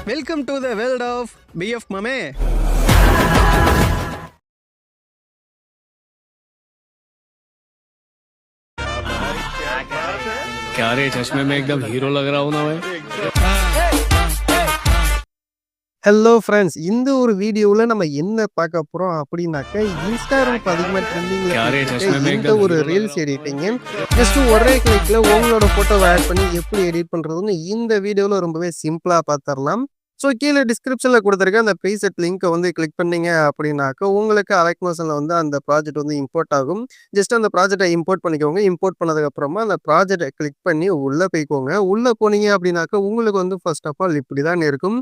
Welcome to the world of BF Mame. क्या रे चश्मे में एकदम हीरो लग रहा हूँ ना मैं। ஹலோ ஃப்ரெண்ட்ஸ், இந்த ஒரு வீடியோவில் நம்ம என்ன பார்க்க போகிறோம் அப்படின்னாக்க, இன்ஸ்டாகிராம் இப்போ அதிகமாக ட்ரெண்டிங்கில் இந்த ஒரு ரீல்ஸ் எடிட்டிங்கு ஜஸ்ட் ஒரே கிளிக்கில் உங்களோட ஃபோட்டோவை ஆட் பண்ணி எப்படி எடிட் பண்ணுறதுன்னு இந்த வீடியோவில் ரொம்பவே சிம்பிளாக பார்த்துடலாம். ஸோ கீழே டிஸ்கிரிப்ஷனில் கொடுத்துருக்க அந்த ப்ரீசெட் லிங்க்கை வந்து கிளிக் பண்ணீங்க அப்படின்னாக்க உங்களுக்கு அலெக்மோஷனில் வந்து அந்த ப்ராஜெக்ட் வந்து இம்போர்ட் ஆகும். ஜஸ்ட் அந்த ப்ராஜெக்டை இம்போர்ட் பண்ணிக்கோங்க. இம்போர்ட் பண்ணதுக்கப்புறமா அந்த ப்ராஜெக்டை கிளிக் பண்ணி உள்ளே போய்க்கோங்க. உள்ளே போனீங்க அப்படின்னாக்க உங்களுக்கு வந்து ஃபர்ஸ்ட் ஆஃப் ஆல் இப்படி தான் இருக்கும்.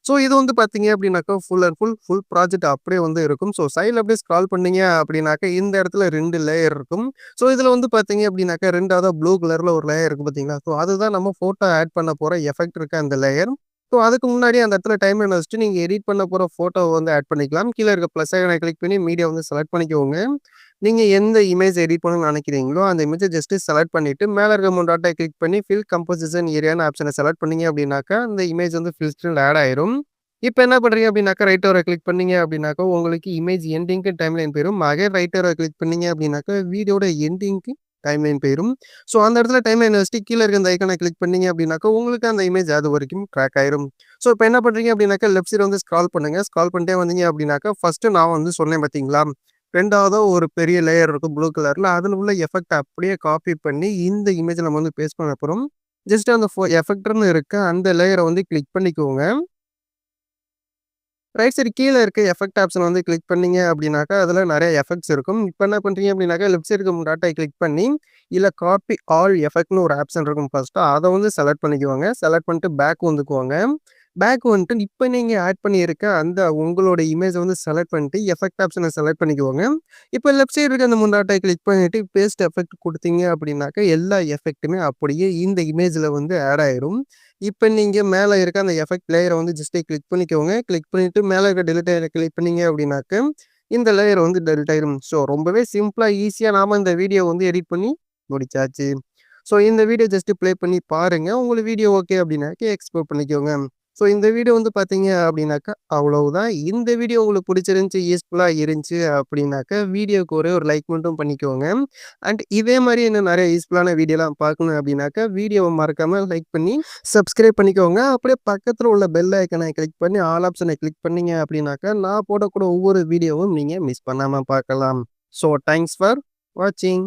ஸோ இது வந்து பார்த்தீங்க அப்படின்னாக்கா ஃபுல் ப்ராஜெக்ட் அப்படியே வந்து இருக்கும். ஸோ சைடில் அப்படியே ஸ்க்ரால் பண்ணீங்க அப்படின்னாக்க இந்த இடத்துல 2 லேயர் இருக்கும். ஸோ இதில் வந்து பார்த்தீங்க அப்படின்னாக்கா 2வது ப்ளூ கலரில் ஒரு லேயர் இருக்குது பார்த்தீங்களா. ஸோ அதுதான் நம்ம ஃபோட்டோ ஆட் பண்ண போகிற எஃபெக்ட் இருக்க அந்த லேயர். ஸோ அதுக்கு முன்னாடி அந்த இடத்துல டைம் லைன் வச்சுட்டு நீங்கள் எடிட் பண்ண போகிற ஃபோட்டோவை வந்து ஆட் பண்ணிக்கலாம். கீழே இருக்க ப்ளஸ் ஐகானை கிளிக் பண்ணி மீடியா வந்து செலக்ட் பண்ணிக்கோங்க. நீங்கள் எந்த இமேஜ் எடிட் பண்ணணும்னு நினைக்கிறீங்களோ அந்த இமேஜை ஜஸ்ட்டு செலக்ட் பண்ணிவிட்டு மேலே இருக்க 3 டாட்டை கிளிக் பண்ணி ஃபில் கம்போசிஷன் ஏரியான்னு ஆப்ஷனை செலக்ட் பண்ணீங்க அப்படின்னாக்கா அந்த இமேஜ் வந்து ஃபில்ஸ்டில் ஆட் ஆயிரும். இப்போ என்ன பண்ணுறீங்க அப்படின்னாக்கா ரைட்டரை கிளிக் பண்ணீங்க அப்படின்னாக்கா உங்களுக்கு இமேஜ் எண்டிங்க்கு டைம் லைன் போயிடும். ரைட்டரை கிளிக் பண்ணீங்க அப்படின்னாக்கா வீடியோட எண்டிங்க்கு டைம் லைன் போயிடும். ஸோ அந்த இடத்துல டைம் லைன் வச்சுட்டு கீழே இருக்க அந்த ஐக்கானை கிளிக் பண்ணீங்க அப்படின்னாக்கா உங்களுக்கு அந்த இமேஜ் அது வரைக்கும் ட்ராக் ஆயிரும். ஸோ இப்போ என்ன பண்ணுறீங்க அப்படின்னாக்கா லெஃப்ட் சைடு வந்து ஸ்க்ரால் பண்ணுங்கள். ஸ்க்ரால் பண்ணிட்டே வந்தீங்க அப்படின்னாக்கா ஃபஸ்ட்டு நான் வந்து சொன்னேன் பார்த்தீங்களா, 2வது ஒரு பெரிய லேயர் இருக்கும் ப்ளூ கலரில். அதில் உள்ள எஃபெக்ட் அப்படியே காப்பி பண்ணி இந்த இமேஜை நம்ம வந்து பேஸ்ட் பண்ண போகிறோம். ஜஸ்ட் அந்த எஃபெக்ட்னு இருக்க அந்த லேயரை வந்து கிளிக் பண்ணிக்கோங்க. ரைட் சைடு கீழே இருக்க எஃபெக்ட் ஆப்ஷன் வந்து கிளிக் பண்ணீங்க அப்படின்னாக்கா அதில் நிறைய எஃபெக்ட்ஸ் இருக்கும். இப்போ என்ன பண்ணுறீங்க அப்படின்னாக்கா லெஃப்ட் சைடு இருக்க டாட்டை கிளிக் பண்ணி இல்லை காப்பி ஆல் எஃபெக்ட்னு ஒரு ஆப்ஷன் இருக்கும். ஃபர்ஸ்ட்டு அதை வந்து செலக்ட் பண்ணிக்குவாங்க. செலக்ட் பண்ணிட்டு பேக் வந்துக்குவாங்க. பேக் வந்துட்டு இப்போ நீங்கள் ஆட் பண்ணியிருக்க அந்த உங்களோட இமேஜை வந்து செலக்ட் பண்ணிட்டு எஃபெக்ட் ஆப்ஷனை செலக்ட் பண்ணிக்குவாங்க. இப்போ லெஃப்ட் சைடு இருக்க அந்த 3 டாட்டை கிளிக் பண்ணிவிட்டு பேஸ்ட் எஃபெக்ட் கொடுத்தீங்க அப்படின்னாக்கா எல்லா எஃபெக்ட்டுமே அப்படியே இந்த இமேஜில் வந்து ஆட் ஆயிரும். இப்போ நீங்கள் மேலே இருக்க அந்த எஃபெக்ட் லேயரை வந்து ஜஸ்ட்டே கிளிக் பண்ணிக்கோங்க. கிளிக் பண்ணிவிட்டு மேலே இருக்க டெலிட் லேயரை கிளிக் பண்ணீங்க அப்படின்னாக்க இந்த லேயர் வந்து டெலிட் ஆயிரும். ஸோ ரொம்பவே சிம்பிளாக ஈஸியாக நாம் இந்த வீடியோ வந்து எடிட் பண்ணி முடிச்சாச்சு. ஸோ இந்த வீடியோ ஜஸ்ட்டு ப்ளே பண்ணி பாருங்கள். உங்களுக்கு வீடியோ ஓகே அப்படின்னாக்க எக்ஸ்போர்ட் பண்ணிக்கோங்க. ஸோ இந்த வீடியோ வந்து பார்த்தீங்க அப்படின்னாக்கா அவ்வளவுதான். இந்த வீடியோ உங்களுக்கு பிடிச்சிருந்துச்சி, யூஸ்ஃபுல்லாக இருந்துச்சு அப்படின்னாக்கா வீடியோக்கு ஒரே ஒரு லைக் மட்டும் பண்ணிக்கோங்க. அண்ட் இதே மாதிரி இன்னும் நிறைய யூஸ்ஃபுல்லான வீடியோலாம் பார்க்கணும் அப்படின்னாக்கா வீடியோவை மறக்காமல் லைக் பண்ணி சப்ஸ்கிரைப் பண்ணிக்கோங்க. அப்படியே பக்கத்தில் உள்ள பெல் ஐக்கனை கிளிக் பண்ணி ஆல் ஆப்ஷனை கிளிக் பண்ணீங்க அப்படின்னாக்கா நான் போடக்கூடிய ஒவ்வொரு வீடியோவும் நீங்கள் மிஸ் பண்ணாமல் பார்க்கலாம். ஸோ தேங்க்ஸ் ஃபார் வாட்சிங்.